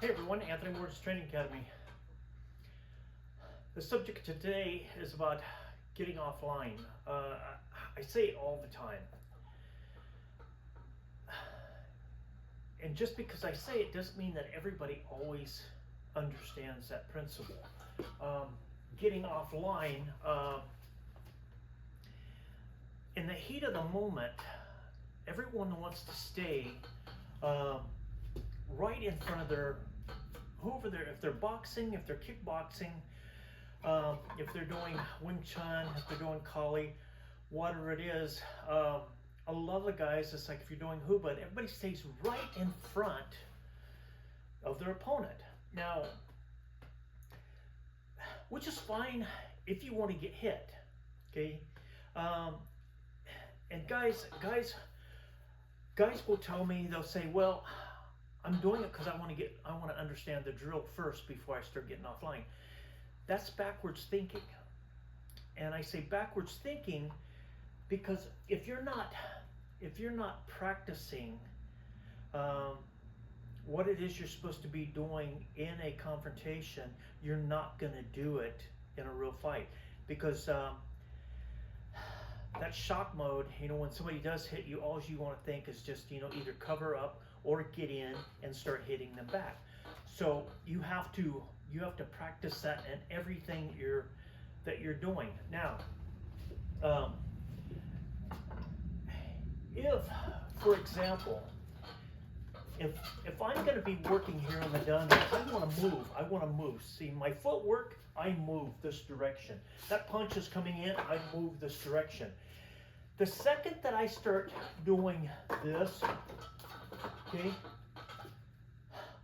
Hey everyone, Anthony Ward's Training Academy. The subject today is about getting offline. I say it all the time. And just because I say it doesn't mean that everybody always understands that principle. Getting offline, in the heat of the moment, everyone wants to stay right in front of their, if they're boxing, if they're kickboxing, if they're doing Wing Chun, if they're doing Kali, whatever it is. A lot of the guys, it's like if you're doing Huba, everybody stays right in front of their opponent. Now, which is fine if you want to get hit, okay? And guys will tell me, they'll say, well, I'm doing it because I want to understand the drill first before I start getting offline. That's backwards thinking. And I say backwards thinking because if you're not practicing what it is you're supposed to be doing in a confrontation, you're not going to do it in a real fight. Because that shock mode, when somebody does hit you, all you want to think is just, either cover up or get in and start hitting them back. So you have to practice that in everything that you're doing. Now, if, for example, if I'm going to be working here on the dummy, I want to move. See, my footwork, I move this direction. That punch is coming in, I move this direction. The second that I start doing this, okay,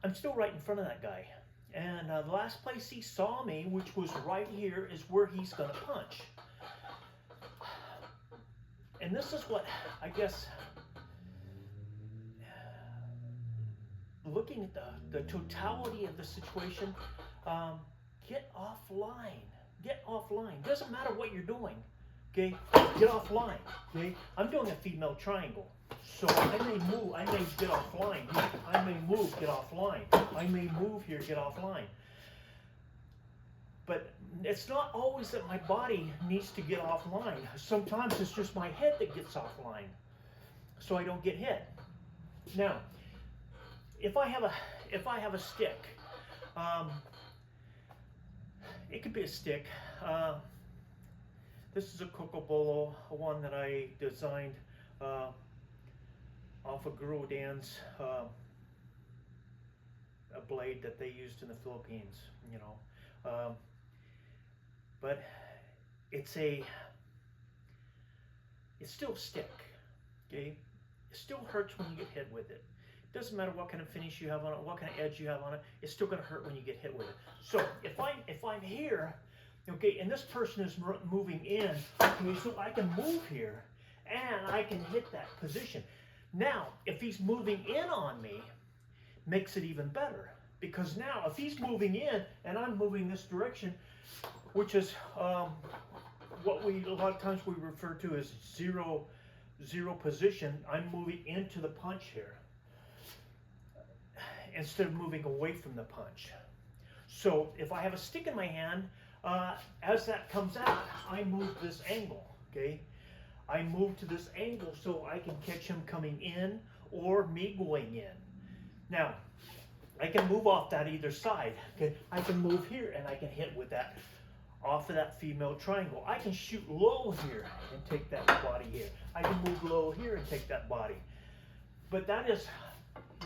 I'm still right in front of that guy. And the last place he saw me, which was right here, is where he's going to punch. And this is what, I guess, looking at the totality of the situation, get offline. Get offline. Doesn't matter what you're doing, okay? Get offline, okay? I'm doing a female triangle. So I may move, I may get offline here. I may move, get offline. I may move here, get offline. But it's not always that my body needs to get offline. Sometimes it's just my head that gets offline, so I don't get hit. Now, if I have a stick, it could be a stick. This is a Kokobolo, one that I designed off of Guru Dan's a blade that they used in the Philippines, but it's still a stick, okay? It still hurts when you get hit with it. It doesn't matter what kind of finish you have on it, what kind of edge you have on it, it's still going to hurt when you get hit with it. So if I'm here, okay, and this person is moving in, okay, so I can move here and I can hit that position. Now, if he's moving in on me, makes it even better. Because now, if he's moving in and I'm moving this direction, which is what a lot of times we refer to as zero position, I'm moving into the punch here instead of moving away from the punch. So if I have a stick in my hand, as that comes out, I move this angle, okay? I move to this angle so I can catch him coming in or me going in. Now, I can move off that either side, okay? I can move here and I can hit with that off of that female triangle. I can shoot low here and take that body here. I can move low here and take that body. But that is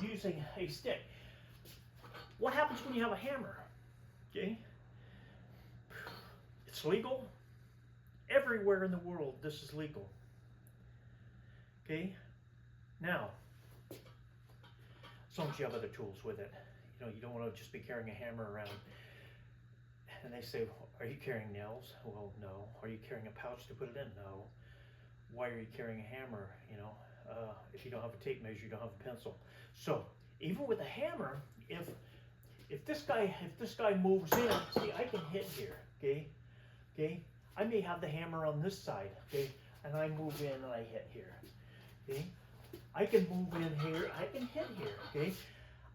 using a stick. What happens when you have a hammer? Okay? It's legal. Everywhere in the world, this is legal. Okay? Now, as long as you have other tools with it. You don't want to just be carrying a hammer around. And they say, are you carrying nails? Well, no. Are you carrying a pouch to put it in? No. Why are you carrying a hammer? If you don't have a tape measure, you don't have a pencil. So, even with a hammer, if this guy moves in, see, I can hit here, okay? I may have the hammer on this side, okay? And I move in and I hit here, okay? I can move in here, I can hit here, okay?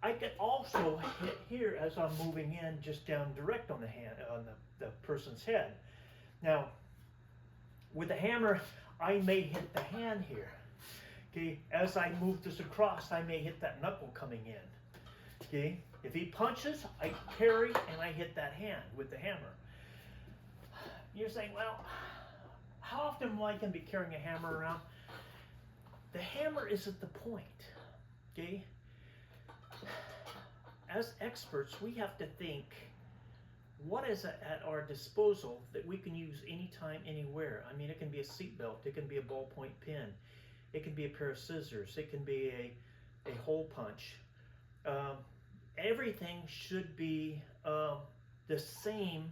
I can also hit here as I'm moving in, just down direct on the hand, on the person's head. Now, with the hammer, I may hit the hand here. Okay, as I move this across, I may hit that knuckle coming in. Okay, if he punches, I parry and I hit that hand with the hammer. You're saying, well, how often am I going to be carrying a hammer around? The hammer isn't the point. Okay, as experts, we have to think, what is at our disposal that we can use anytime, anywhere? I mean, it can be a seatbelt, it can be a ballpoint pen, it can be a pair of scissors, it can be a hole punch. Everything should be the same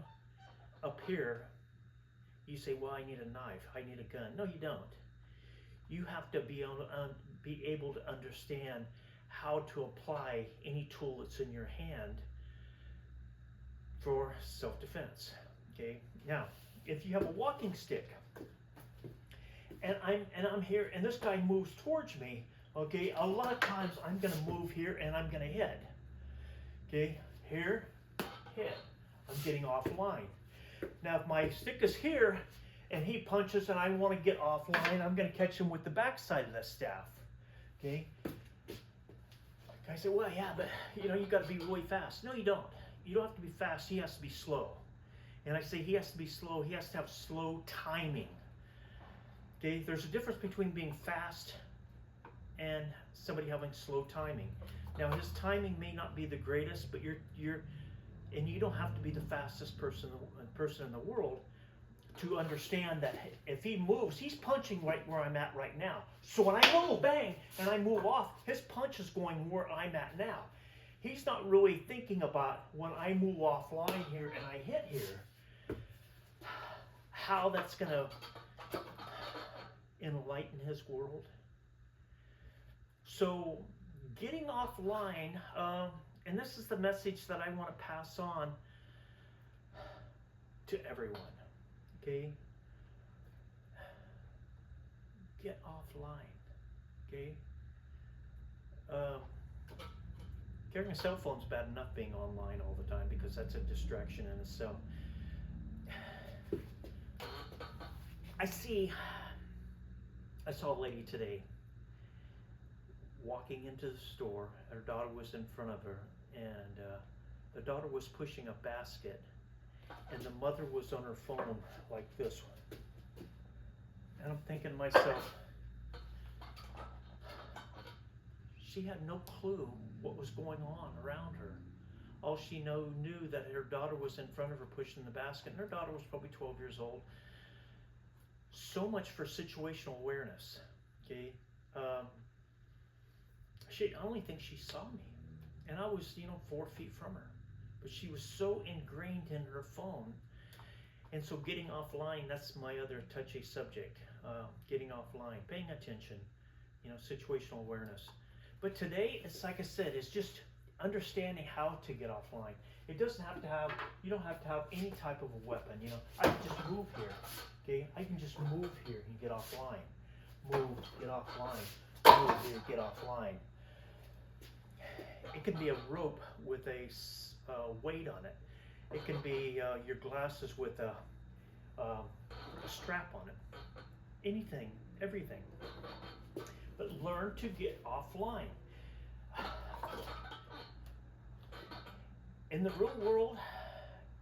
up here. You say, well, I need a knife, I need a gun. No, you don't. You have to be able to understand how to apply any tool that's in your hand for self-defense. Okay. Now, if you have a walking stick, and I'm here, and this guy moves towards me, okay, a lot of times I'm going to move here and I'm going to hit. Okay, here, hit. I'm getting offline. Now, if my stick is here and he punches and I want to get offline, I'm going to catch him with the backside of that staff. Okay. I say, well, yeah, but you know, you got to be really fast. No, you don't. You don't have to be fast. He has to be slow. And I say he has to be slow. He has to have slow timing. Okay, there's a difference between being fast and somebody having slow timing. Now, his timing may not be the greatest, but and you don't have to be the fastest person in the world to understand that if he moves, he's punching right where I'm at right now. So when I go bang and I move off, his punch is going where I'm at now. He's not really thinking about when I move offline here and I hit here, how that's going to enlighten his world. So getting offline, and this is the message that I want to pass on to everyone. Okay? Get offline. Okay? Carrying a cell phone is bad enough being online all the time because that's a distraction in itself. I saw a lady today walking into the store. Her daughter was in front of her, and the daughter was pushing a basket, and the mother was on her phone like this one. And I'm thinking to myself, she had no clue what was going on around her. All she knew that her daughter was in front of her pushing the basket, and her daughter was probably 12 years old. So much for situational awareness. Okay, I only think she saw me, and I was 4 feet from her, but she was so ingrained in her phone. And so getting offline, that's my other touchy subject. Getting offline, paying attention, situational awareness. But today, it's like I said, it's just understanding how to get offline. It doesn't have to have, you don't have to have any type of a weapon. I can just move here. Okay, I can just move here and get offline. Move, get offline. Move here, get offline. It can be a rope with a weight on it. It can be your glasses with a strap on it. Anything, everything. But learn to get offline. In the real world,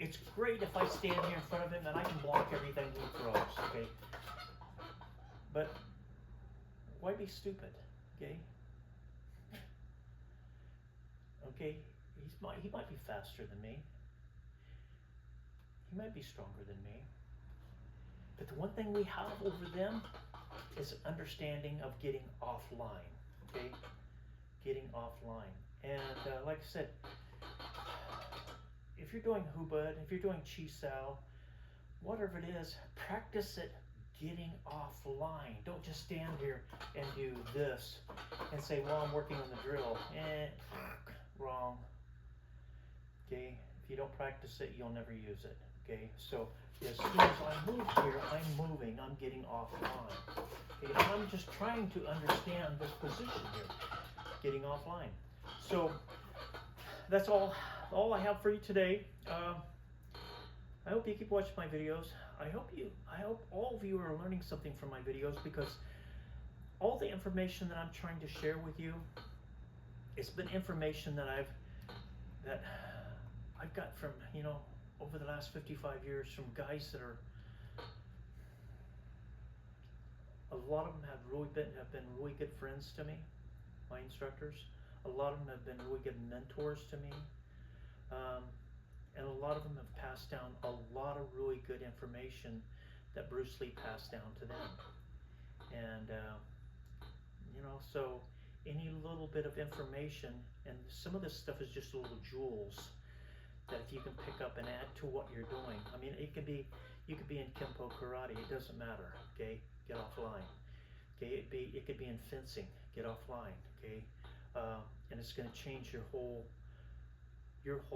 it's great if I stand here in front of him and I can block everything he throws, okay? But why be stupid, okay? Okay, he might be faster than me. He might be stronger than me. But the one thing we have over them is understanding of getting offline, okay? Getting offline. And like I said, if you're doing Hubud, if you're doing Chisao, whatever it is, practice it getting offline. Don't just stand here and do this and say, well, I'm working on the drill. Wrong. Okay? If you don't practice it, you'll never use it. Okay? So as soon as I move here, I'm moving, I'm getting offline. Okay? And I'm just trying to understand this position here, getting offline. So that's all I have for you today. I hope you keep watching my videos. I hope all of you are learning something from my videos, because all the information that I'm trying to share with you, it's been information that I've got from, you know, over the last 55 years, from guys that are, a lot of them have been really good friends to me, my instructors. A lot of them have been really good mentors to me. And a lot of them have passed down a lot of really good information that Bruce Lee passed down to them. And, you know, so any little bit of information, and some of this stuff is just little jewels that if you can pick up and add to what you're doing. I mean, you could be in Kempo Karate, it doesn't matter, okay? Get offline. Okay, it could be in fencing, get offline, okay? And it's going to change your whole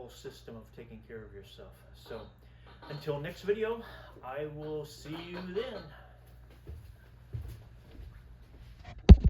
system of taking care of yourself. So until next video, I will see you then.